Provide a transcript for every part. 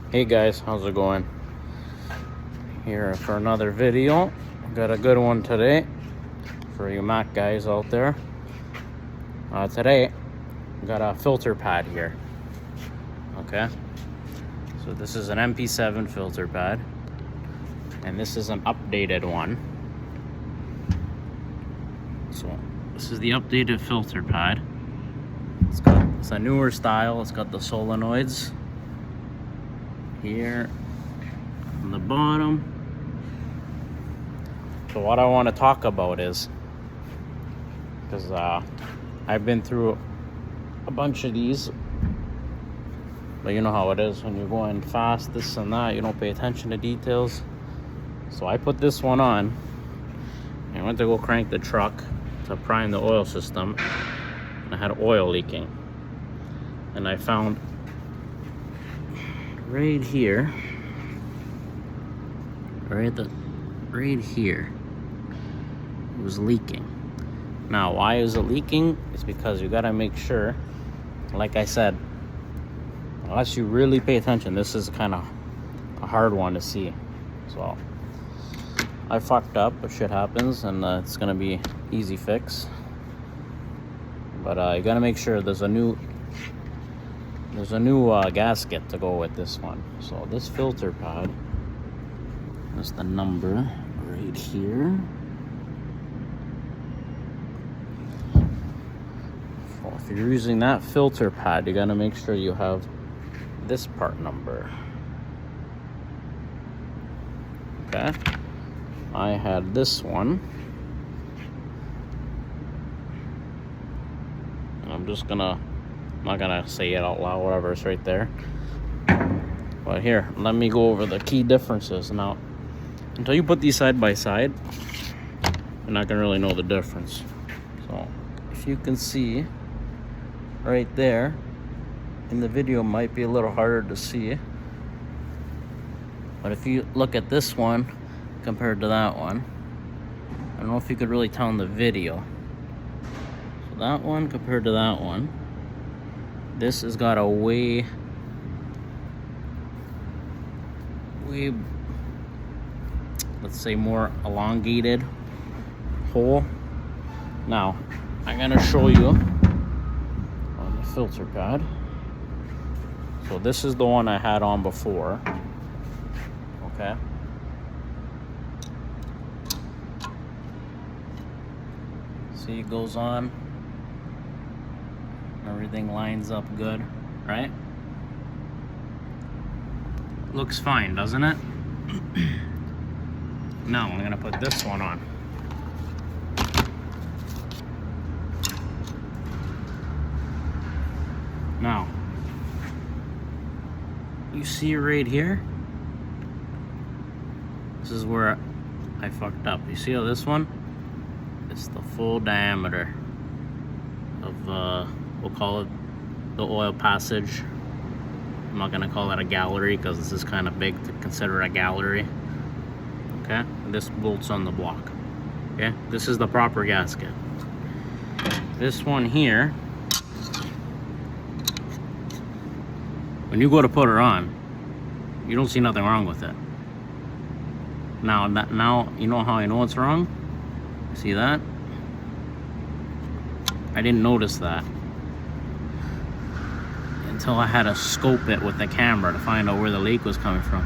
Hey guys, how's it going? Here for another video. Got a good one today for you Mac guys out there. Today, got a filter pad here. Okay, so this is an Mp7 filter pad, and this is an updated one. So this is the updated filter pad. It's a newer style. It's got the solenoids here on the bottom. So what I want to talk about is, because I've been through a bunch of these, but you know how it is when you're going fast, this and that, you don't pay attention to details. So I put this one on and I went to go crank the truck to prime the oil system, and I had oil leaking, and I found right here, right here, it was leaking. Now, why is it leaking? It's because you gotta make sure, like I said, unless you really pay attention, this is kind of a hard one to see. So I fucked up, but shit happens, and it's gonna be easy fix. But you gotta make sure there's a new gasket to go with this one. So this filter pad, that's the number right here. So if you're using that filter pad, you gotta make sure you have this part number. Okay, I had this one. I'm not gonna say it out loud, whatever, it's right there. But here, let me go over the key differences. Now, until you put these side by side, you're not gonna really know the difference. So if you can see right there, in the video might be a little harder to see, but if you look at this one compared to that one, I don't know if you could really tell in the video. So that one compared to that one, this has got a way, let's say, more elongated hole. Now, I'm gonna show you on the filter pad. So this is the one I had on before. Okay. See, it goes on. Everything lines up good, right? Looks fine, doesn't it? Now I'm gonna put this one on. Now, you see right here? This is where I fucked up. You see how this one? It's the full diameter of, we'll call it the oil passage. I'm not gonna call it a gallery because this is kind of big to consider a gallery. Okay, this bolts on the block. Okay, this is the proper gasket. This one here, when you go to put it on, you don't see nothing wrong with it. Now you know how I know it's wrong? See that? I didn't notice that until I had to scope it with the camera to find out where the leak was coming from.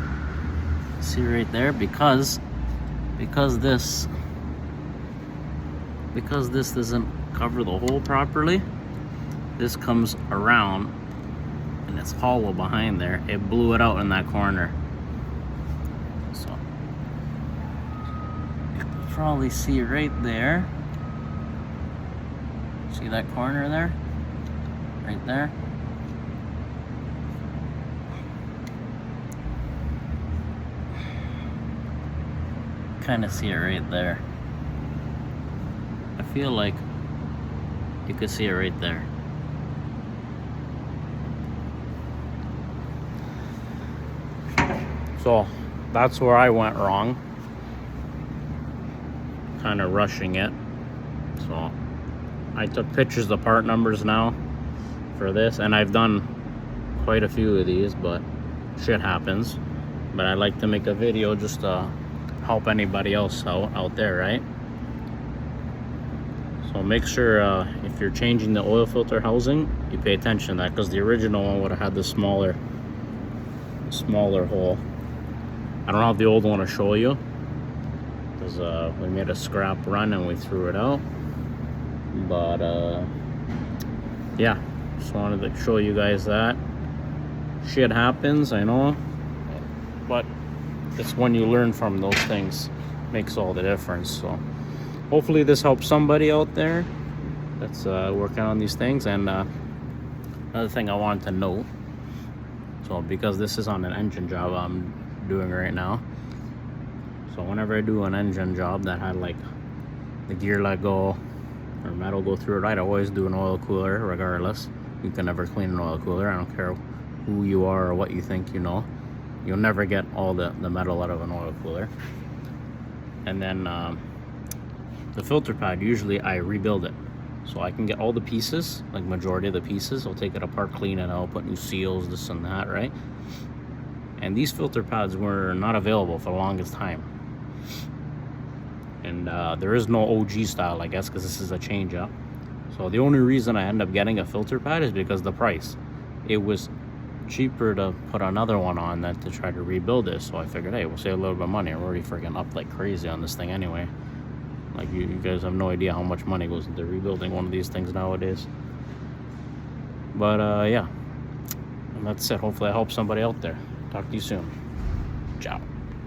See right there? Because this doesn't cover the hole properly, this comes around and it's hollow behind there. It blew it out in that corner. So you can probably see right there. See that corner there? Right there? Kind of see it right there. I feel like you could see it right there. So that's where I went wrong. Kind of rushing it. So I took pictures of the part numbers now for this, and I've done quite a few of these, but shit happens. But I like to make a video just to help anybody else out there, right? So make sure if you're changing the oil filter housing, you pay attention to that, because the original one would have had the smaller hole. I don't have the old one to show you, because we made a scrap run and we threw it out. But yeah, just wanted to show you guys that. Shit happens, I know, but it's when you learn from those things makes all the difference. So hopefully this helps somebody out there that's working on these things. And another thing I wanted to note, so because this is on an engine job I'm doing right now, so whenever I do an engine job that had like the gear let go or metal go through it, I'd always do an oil cooler regardless. You can never clean an oil cooler. I don't care who you are or what you think you know. You'll never get all the metal out of an oil cooler. And then the filter pad, usually I rebuild it. So I can get all the pieces, like majority of the pieces. I'll take it apart, clean it out, put new seals, this and that, right? And these filter pads were not available for the longest time. And there is no OG style, I guess, because this is a change up. So the only reason I end up getting a filter pad is because of the price. It was cheaper to put another one on than to try to rebuild this. So I figured, hey, we'll save a little bit of money. I'm already freaking up like crazy on this thing anyway. Like you guys have no idea how much money goes into rebuilding one of these things nowadays. But yeah, and that's it. Hopefully I help somebody out there. Talk to you soon. Ciao.